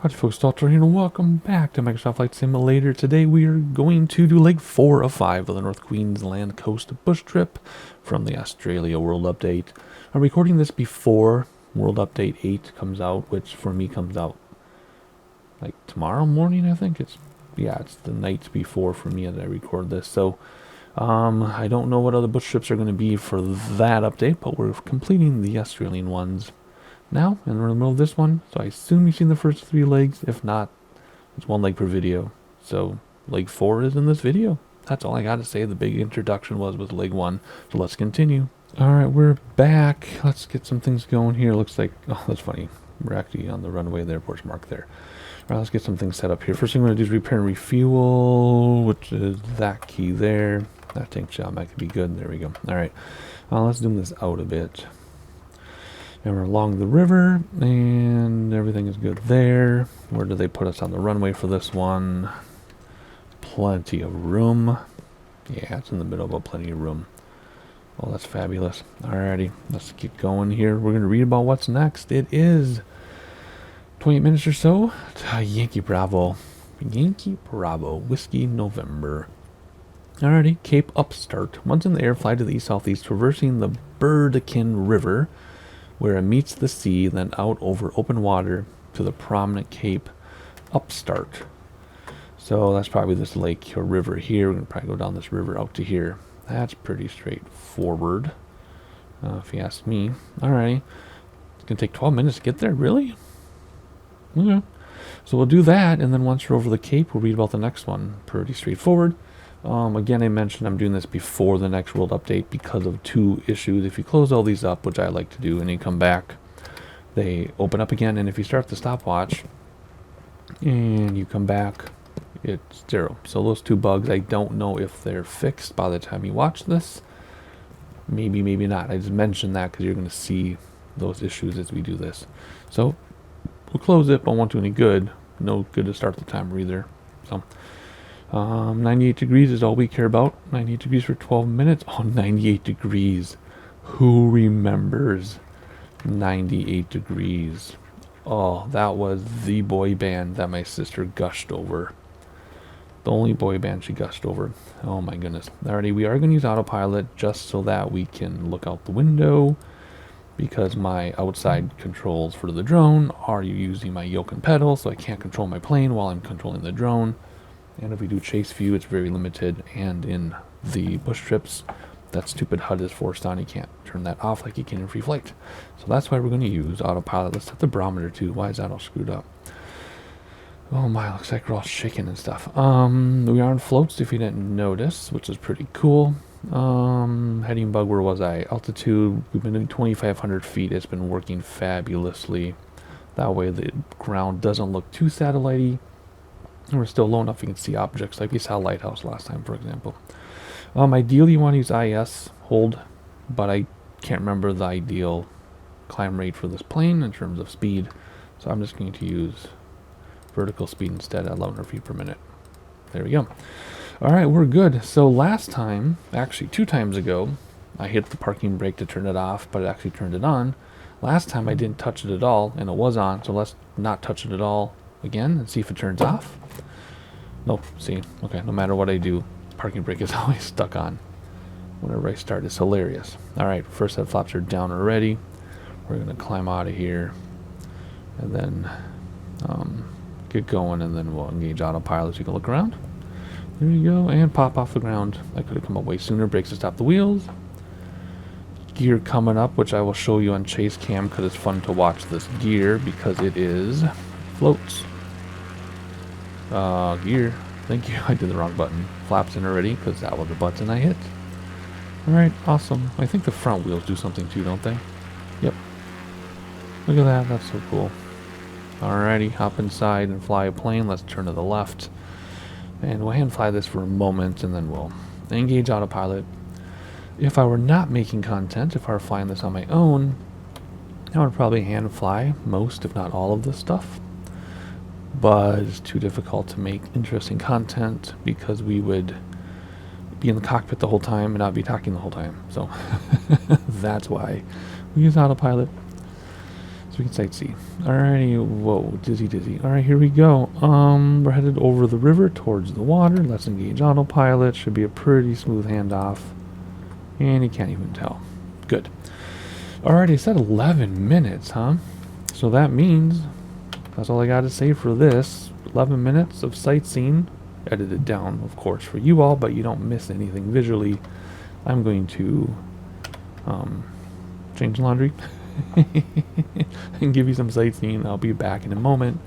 Hi folks, Doctor here and welcome back to Microsoft Flight Simulator. Today we are going to do leg 4 of 5 of the North Queensland coast bush trip from the Australia World Update. I'm recording this before World Update 8 comes out, which for me comes out like tomorrow morning, I think. It's the night before for me as I record this. So I don't know what other bush trips are going to be for that update, but we're completing the Australian ones now, and we're in the middle of this one, so I assume you've seen the first 3 legs. If not, it's 1 leg per video. So leg 4 is in this video. That's all I got to say. The big introduction was with leg 1, so let's continue. Alright, we're back. Let's get some things going here. Looks like, oh, that's funny. We're actually on the runway there, porch mark there. Alright, let's get some things set up here. First thing I'm going to do is repair and refuel, which is that key there. That tank job, that could be good. There we go. Alright, let's zoom this out a bit. And we're along the river, and everything is good there. Where do they put us on the runway for this one? Plenty of room. Yeah, it's in the middle, but plenty of room. Oh, that's fabulous. Alrighty, let's get going here. We're going to read about what's next. It is 28 minutes or so to Yankee Bravo. Yankee Bravo, Whiskey November. Alrighty, Cape Upstart. Once in the air, fly to the east-southeast, traversing the Burdekin River, where it meets the sea, then out over open water to the prominent Cape Upstart. So that's probably this lake or river here. We're going to probably go down this river out to here. That's pretty straightforward, if you ask me. Alrighty. It's going to take 12 minutes to get there, really? Okay. So we'll do that, and then once we're over the Cape, we'll read about the next one. Pretty straightforward. Again, I mentioned I'm doing this before the next world update because of 2 issues. If you close all these up, which I like to do, and you come back, they open up again. And if you start the stopwatch and you come back, it's 0. So those 2 bugs, I don't know if they're fixed by the time you watch this. Maybe, maybe not. I just mentioned that because you're going to see those issues as we do this. So we'll close it, but won't do any good. No good to start the timer either. So 98 degrees is all we care about. 98 degrees for 12 minutes. Oh, 98 degrees. Who remembers 98 degrees? Oh, that was the boy band that my sister gushed over. The only boy band she gushed over. Oh my goodness. Alrighty, we are going to use autopilot just so that we can look out the window, because my outside controls for the drone are using my yoke and pedal, so I can't control my plane while I'm controlling the drone. And if we do chase view, it's very limited. And in the bush trips, that stupid HUD is forced on. You can't turn that off like you can in free flight. So that's why we're going to use autopilot. Let's set the barometer too. Why is that all screwed up? Oh my, looks like we're all shaking and stuff. We are on floats if you didn't notice, which is pretty cool. Heading bug, where was I? Altitude, we've been doing 2,500 feet. It's been working fabulously. That way the ground doesn't look too satellite-y. And we're still low enough you can see objects, like we saw Lighthouse last time, for example. Ideally you want to use IS, hold, but I can't remember the ideal climb rate for this plane in terms of speed, so I'm just going to use vertical speed instead at 1,100 feet per minute. There we go. Alright, we're good. So last time, actually 2 times ago, I hit the parking brake to turn it off, but it actually turned it on. Last time I didn't touch it at all, and it was on, so let's not touch it at all again and see if it turns off. Nope, see, okay, no matter what I do, parking brake is always stuck on whenever I start. It's hilarious. Alright, first head flaps are down already. We're going to climb out of here and then get going, and then we'll engage autopilot so you can look around. There you go, and pop off the ground. I could have come up way sooner. Brakes to stop the wheels. Gear coming up, which I will show you on chase cam because it's fun to watch this gear because it is floats. Gear. Thank you. I did the wrong button. Flaps in already because that was the button I hit. Alright, awesome. I think the front wheels do something too, don't they? Yep. Look at that. That's so cool. Alrighty, hop inside and fly a plane. Let's turn to the left. And we'll hand fly this for a moment and then we'll engage autopilot. If I were not making content, if I were flying this on my own, I would probably hand fly most, if not all, of this stuff. But it's too difficult to make interesting content because we would be in the cockpit the whole time and not be talking the whole time. So that's why we use autopilot. So we can sightsee. Alrighty, whoa, dizzy. Alright, here we go. We're headed over the river towards the water. Let's engage autopilot. Should be a pretty smooth handoff. And you can't even tell. Good. Alrighty, it said 11 minutes, huh? So that means, that's all I got to say for this. 11 minutes of sightseeing. Edited down, of course, for you all, but you don't miss anything visually. I'm going to change laundry and give you some sightseeing. I'll be back in a moment.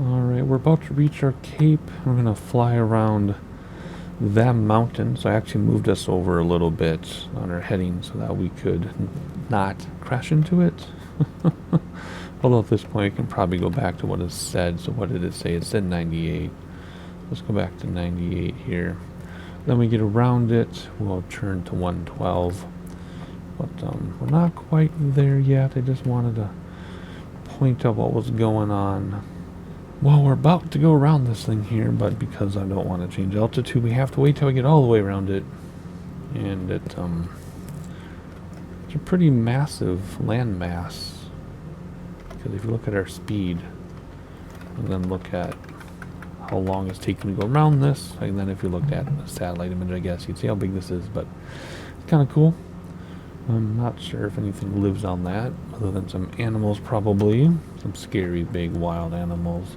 Alright, we're about to reach our cape. We're going to fly around that mountain. So I actually moved us over a little bit on our heading so that we could not crash into it. Although at this point we can probably go back to what it said. So what did it say? It said 98. Let's go back to 98 here. Then we get around it. We'll turn to 112. But we're not quite there yet. I just wanted to point out what was going on. Well, we're about to go around this thing here, but because I don't want to change altitude, we have to wait till we get all the way around it. And it's a pretty massive landmass. Because if you look at our speed, and then look at how long it's taking to go around this, and then if you looked at a satellite image, I guess, you'd see how big this is, but it's kind of cool. I'm not sure if anything lives on that, other than some animals probably. Some scary big wild animals.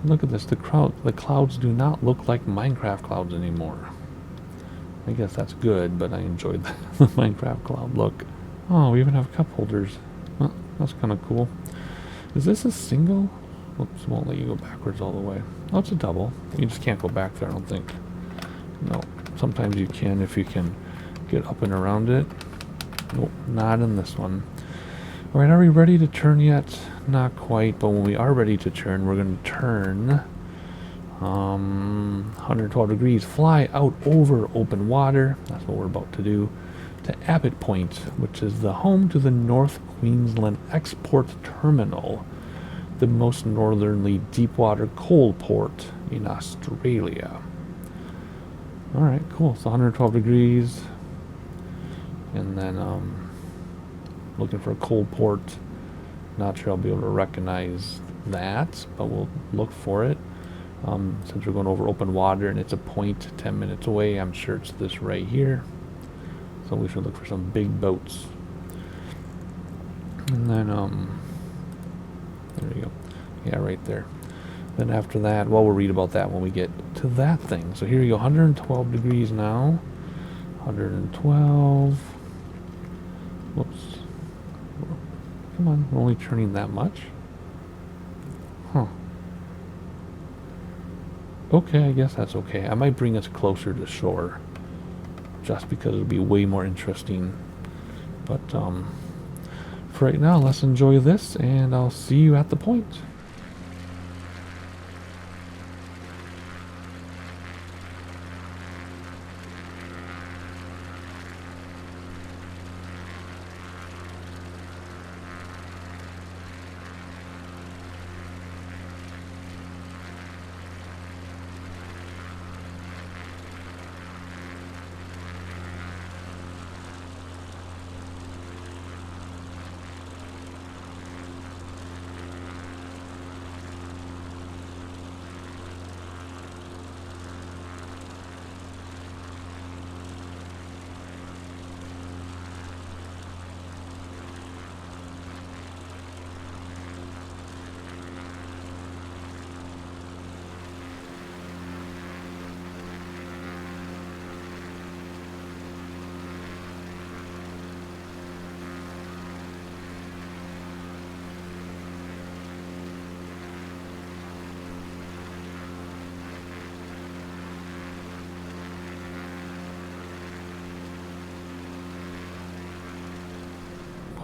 Look at this, the clouds do not look like Minecraft clouds anymore. I guess that's good, but I enjoyed the Minecraft cloud look. Oh, we even have cup holders. Oh, that's kind of cool. Is this a single? Oops, won't let you go backwards all the way. Oh, it's a double. You just can't go back there, I don't think. No, sometimes you can if you can get up and around it. Nope, not in this one. Alright, are we ready to turn yet? Not quite, but when we are ready to turn, we're going to turn 112 degrees, fly out over open water. That's what we're about to do. To Abbott Point, which is the home to the North Queensland Export Terminal, the most northerly deepwater coal port in Australia. Alright, cool. So 112 degrees. And then looking for a coal port. Not sure I'll be able to recognize that, but we'll look for it. Since we're going over open water and it's a point 10 minutes away, I'm sure it's this right here. So we should look for some big boats. And then, there you go. Yeah, right there. Then after that, well, we'll read about that when we get to that thing. So here you go, 112 degrees now. 112. Whoops. Come on, we're only turning that much? Huh. Okay, I guess that's okay. I might bring us closer to shore, just because it'll be way more interesting. But for right now, let's enjoy this, and I'll see you at the point.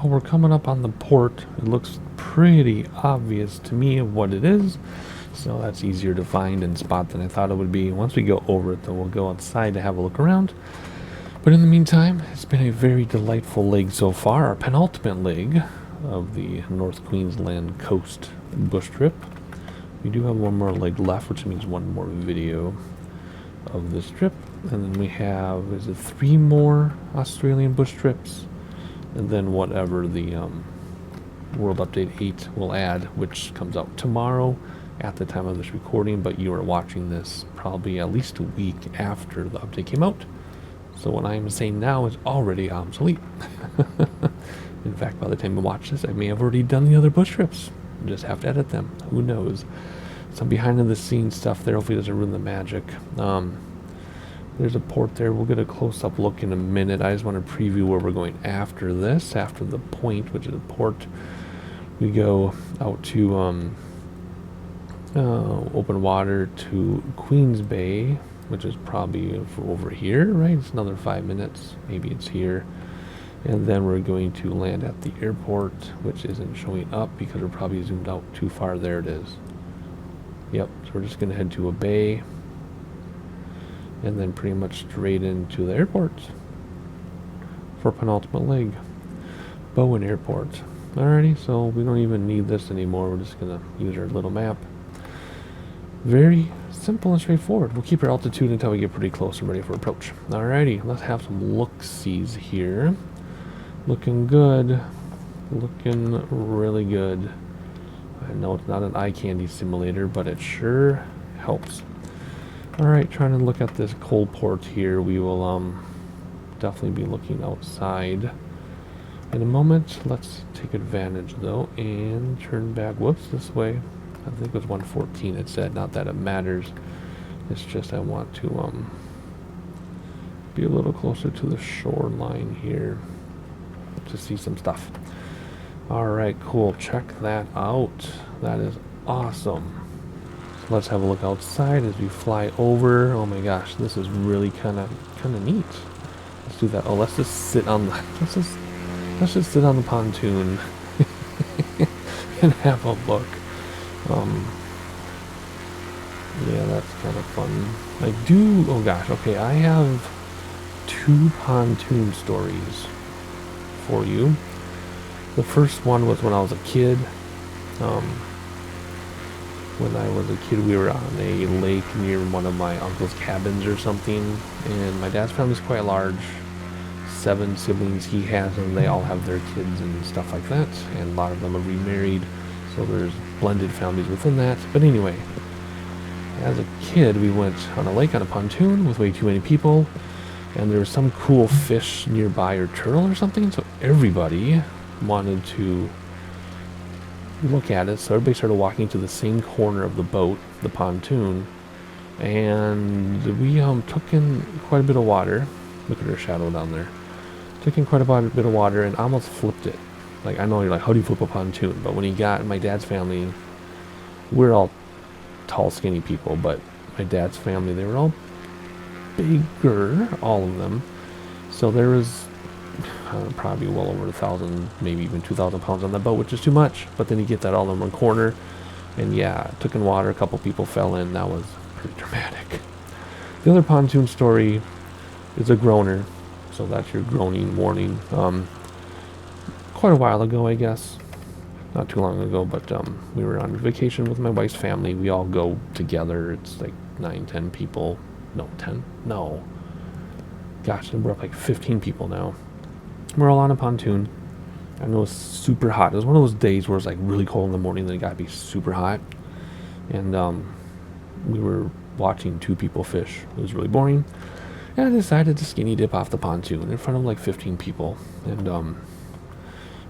Well, we're coming up on the port. It looks pretty obvious to me of what it is, so that's easier to find and spot than I thought it would be. Once we go over it, though, we'll go outside to have a look around. But in the meantime, it's been a very delightful leg so far, our penultimate leg of the North Queensland coast bush trip. We do have one more leg left, which means one more video of this trip. And then we have, is it 3 more Australian bush trips? And then whatever the World Update 8 will add, which comes out tomorrow at the time of this recording, but you are watching this probably at least a week after the update came out. So what I am saying now is already obsolete. In fact, by the time you watch this, I may have already done the other bush trips. Just have to edit them. Who knows? Some behind the scenes stuff there. Hopefully it doesn't ruin the magic. There's a port there. We'll get a close-up look in a minute. I just want to preview where we're going after this. After the point, which is a port, we go out to open water to Queens Bay, which is probably over here, right? It's another 5 minutes. Maybe it's here. And then we're going to land at the airport, which isn't showing up because we're probably zoomed out too far. There it is. Yep, so we're just going to head to a bay and then pretty much straight into the airport for penultimate leg. Bowen Airport. Alrighty, so we don't even need this anymore. We're just going to use our little map. Very simple and straightforward. We'll keep our altitude until we get pretty close and ready for approach. Alrighty, let's have some look-sees here. Looking good. Looking really good. I know it's not an eye candy simulator, but it sure helps. Alright, trying to look at this cold port here. We will definitely be looking outside in a moment. Let's take advantage though and turn back. Whoops, this way. I think it was 114 it said. Not that it matters. It's just I want to be a little closer to the shoreline here to see some stuff. Alright, cool. Check that out. That is awesome. So let's have a look outside as we fly over. Oh my gosh, this is really kind of neat. Let's do that. Oh, let's just sit on the let's just sit on the pontoon and have a look. Yeah, that's kind of fun. Oh gosh, okay, I have 2 pontoon stories for you. The first one was when I was a kid. When I was a kid, we were on a lake near one of my uncle's cabins or something, and my dad's family is quite large. 7 siblings he has, and they all have their kids and stuff like that, and a lot of them are remarried, so there's blended families within that. But anyway, as a kid, we went on a lake on a pontoon with way too many people, and there was some cool fish nearby, or turtle or something, so everybody wanted to look at it. So everybody started walking to the same corner of the boat, the pontoon, and we took in quite a bit of water. Look at her shadow down there. Took in quite a bit of water and almost flipped it. Like, I know you're like, how do you flip a pontoon? But when he got my dad's family, we're all tall, skinny people, but my dad's family, they were all bigger, all of them. So there was probably well over 1,000, maybe even 2,000 pounds on the boat, which is too much. But then you get that all in one corner, and yeah, took in water. A couple people fell in. That was pretty dramatic. The other pontoon story is a groaner, so that's your groaning warning. Quite a while ago, I guess, not too long ago, but we were on vacation with my wife's family. We all go together. It's like 9-10 people. No, 10? No. Gosh, we're up like 15 people now. We're all on a pontoon, and it was super hot. It was one of those days where it's like really cold in the morning, then it got to be super hot. And we were watching two people fish. It was really boring. And I decided to skinny dip off the pontoon in front of like 15 people. And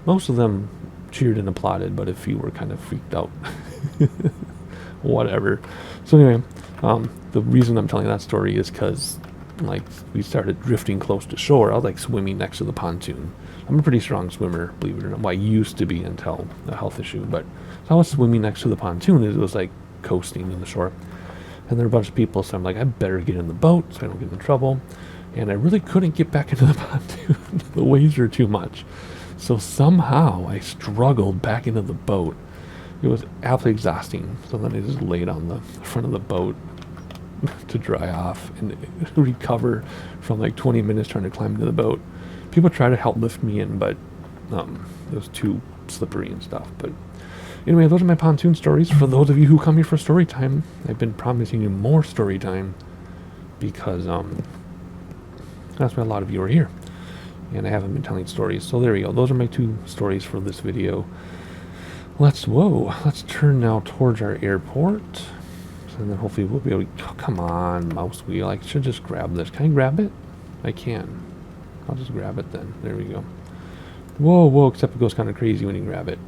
most of them cheered and applauded, but a few were kind of freaked out. Whatever. So anyway, the reason I'm telling that story is because like we started drifting close to shore. I was like swimming next to the pontoon. I'm a pretty strong swimmer, believe it or not. Well, I used to be until a health issue, but so I was swimming next to the pontoon. It was like coasting to the shore, and there were a bunch of people, so I'm like, I better get in the boat so I don't get in trouble. And I really couldn't get back into the pontoon. The waves were too much. So somehow I struggled back into the boat. It was absolutely exhausting. So then I just laid on the front of the boat to dry off and recover from like 20 minutes trying to climb into the boat. People tried to help lift me in, but it was too slippery and stuff. But anyway, those are my pontoon stories. For those of you who come here for story time, I've been promising you more story time because that's why a lot of you are here. And I haven't been telling stories. So there we go. Those are my two stories for this video. Let's turn now towards our airport. And then hopefully we'll be able to, oh, come on, mouse wheel. I should just grab this. Can I grab it? I can. I'll just grab it then. There we go. Whoa, except it goes kind of crazy when you grab it.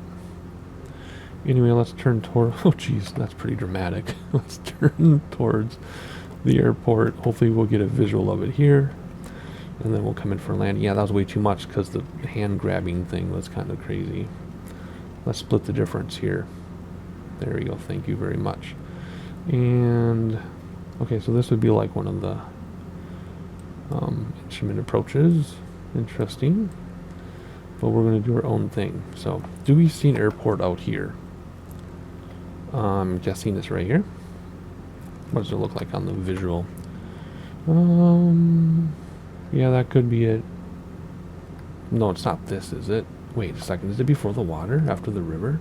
Anyway, let's turn toward, oh geez, that's pretty dramatic. Let's turn towards the airport. Hopefully we'll get a visual of it here. And then we'll come in for landing. Yeah, that was way too much because the hand grabbing thing was kind of crazy. Let's split the difference here. There we go. Thank you very much. And okay, so this would be like one of the instrument approaches. Interesting. But we're going to do our own thing. So, do we see an airport out here? I'm guessing it's right here. What does it look like on the visual? Yeah, that could be it. No, it's not this, is it? Wait a second. Is it before the water? After the river?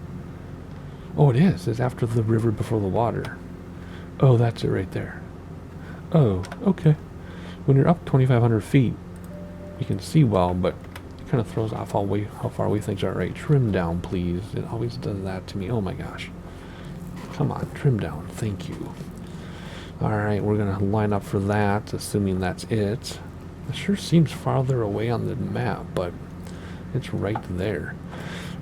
Oh, it is. It's after the river, before the water. Oh, that's it right there. Oh, okay. When you're up 2,500 feet, you can see well, but it kind of throws off how far away things are. Right, trim down, please. It always does that to me. Oh my gosh. Come on, trim down. Thank you. Alright, we're going to line up for that, assuming that's it. It sure seems farther away on the map, but it's right there.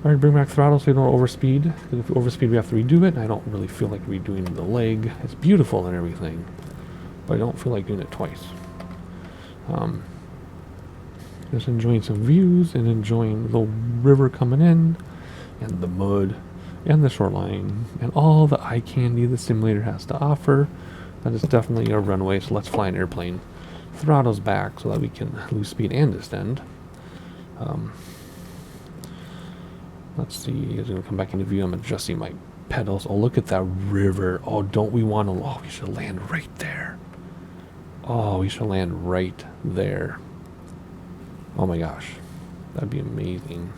Alright, bring back throttle so you don't overspeed. Because if you overspeed, we have to redo it. I don't really feel like redoing the leg. It's beautiful and everything, but I don't feel like doing it twice. Just enjoying some views and enjoying the river coming in, and the mud, and the shoreline, and all the eye candy the simulator has to offer. That is definitely a runway, so let's fly an airplane. Throttle's back so that we can lose speed and descend. Let's see, it's going to come back into view. I'm adjusting my pedals. Oh, look at that river. Oh, don't we want to... Oh, we should land right there. Oh, we should land right there. Oh my gosh. That'd be amazing.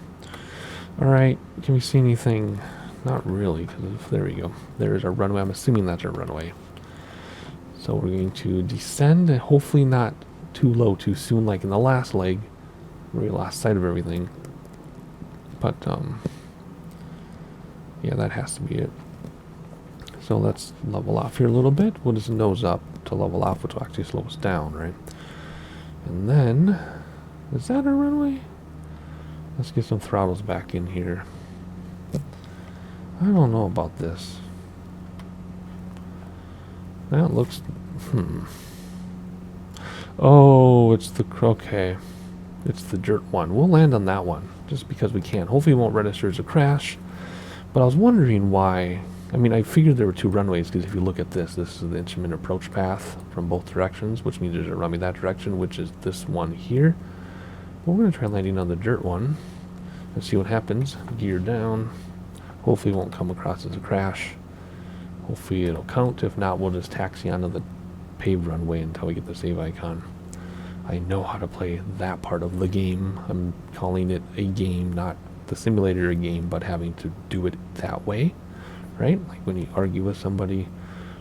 Alright, can we see anything? Not really, because there we go. There's our runway. I'm assuming that's our runway. So we're going to descend, and hopefully not too low too soon, like in the last leg, where we lost sight of everything. But, yeah, that has to be it. So let's level off here a little bit. We'll just nose up to level off, which will actually slow us down, right? And then, is that our runway? Let's get some throttles back in here. I don't know about this. That looks... Oh, it's the... Okay. It's the dirt one. We'll land on that one, just because we can. Hopefully it won't register as a crash. But I was wondering why... I mean, I figured there were two runways, because if you look at this is the instrument approach path from both directions, which means there's a runway that direction, which is this one here. But we're going to try landing on the dirt one and see what happens. Gear down. Hopefully it won't come across as a crash. Hopefully it'll count. If not, we'll just taxi onto the paved runway until we get the save icon. I know how to play that part of the game. I'm calling it a game, not the simulator a game, but having to do it that way, right? Like when you argue with somebody,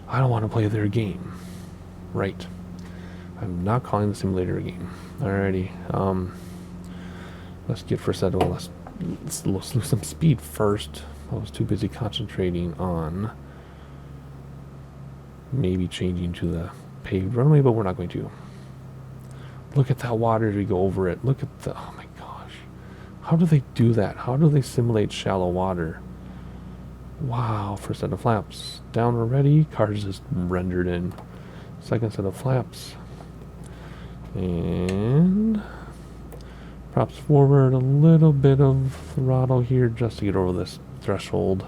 I don't want to play their game, right? I'm not calling the simulator a game. Alrighty, let's get first set. Well, let's lose some speed first. I was too busy concentrating on maybe changing to the paved runway, but we're not going to. Look at that water as we go over it. Look at the... Oh my gosh. How do they do that? How do they simulate shallow water? Wow. First set of flaps. Down already. Cars just rendered in. Second set of flaps. And... props forward a little bit of throttle here just to get over this threshold.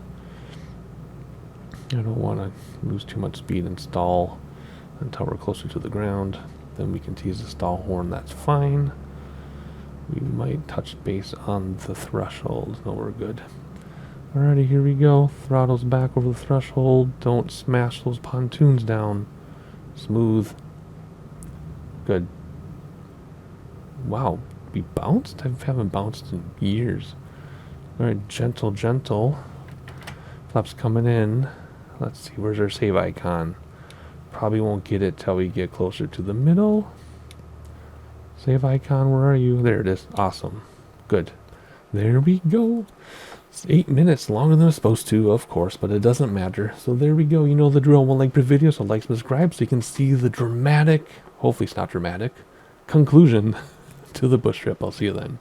I don't want to lose too much speed and stall until we're closer to the ground. Then we can tease the stall horn, that's fine. We might touch base on the threshold. No, we're good. Alrighty, here we go. Throttle's back over the threshold. Don't smash those pontoons down. Smooth. Good. Wow, we bounced? I haven't bounced in years. Alright, gentle, gentle. Flaps coming in. Let's see, where's our save icon? Probably won't get it till we get closer to the middle. Save icon, where are you? There it is. Awesome. Good. There we go. It's 8 minutes longer than it's supposed to, of course, but it doesn't matter. So there we go. You know the drill. One like per video, so like, subscribe, so you can see the dramatic, hopefully it's not dramatic, conclusion to the bush trip. I'll see you then.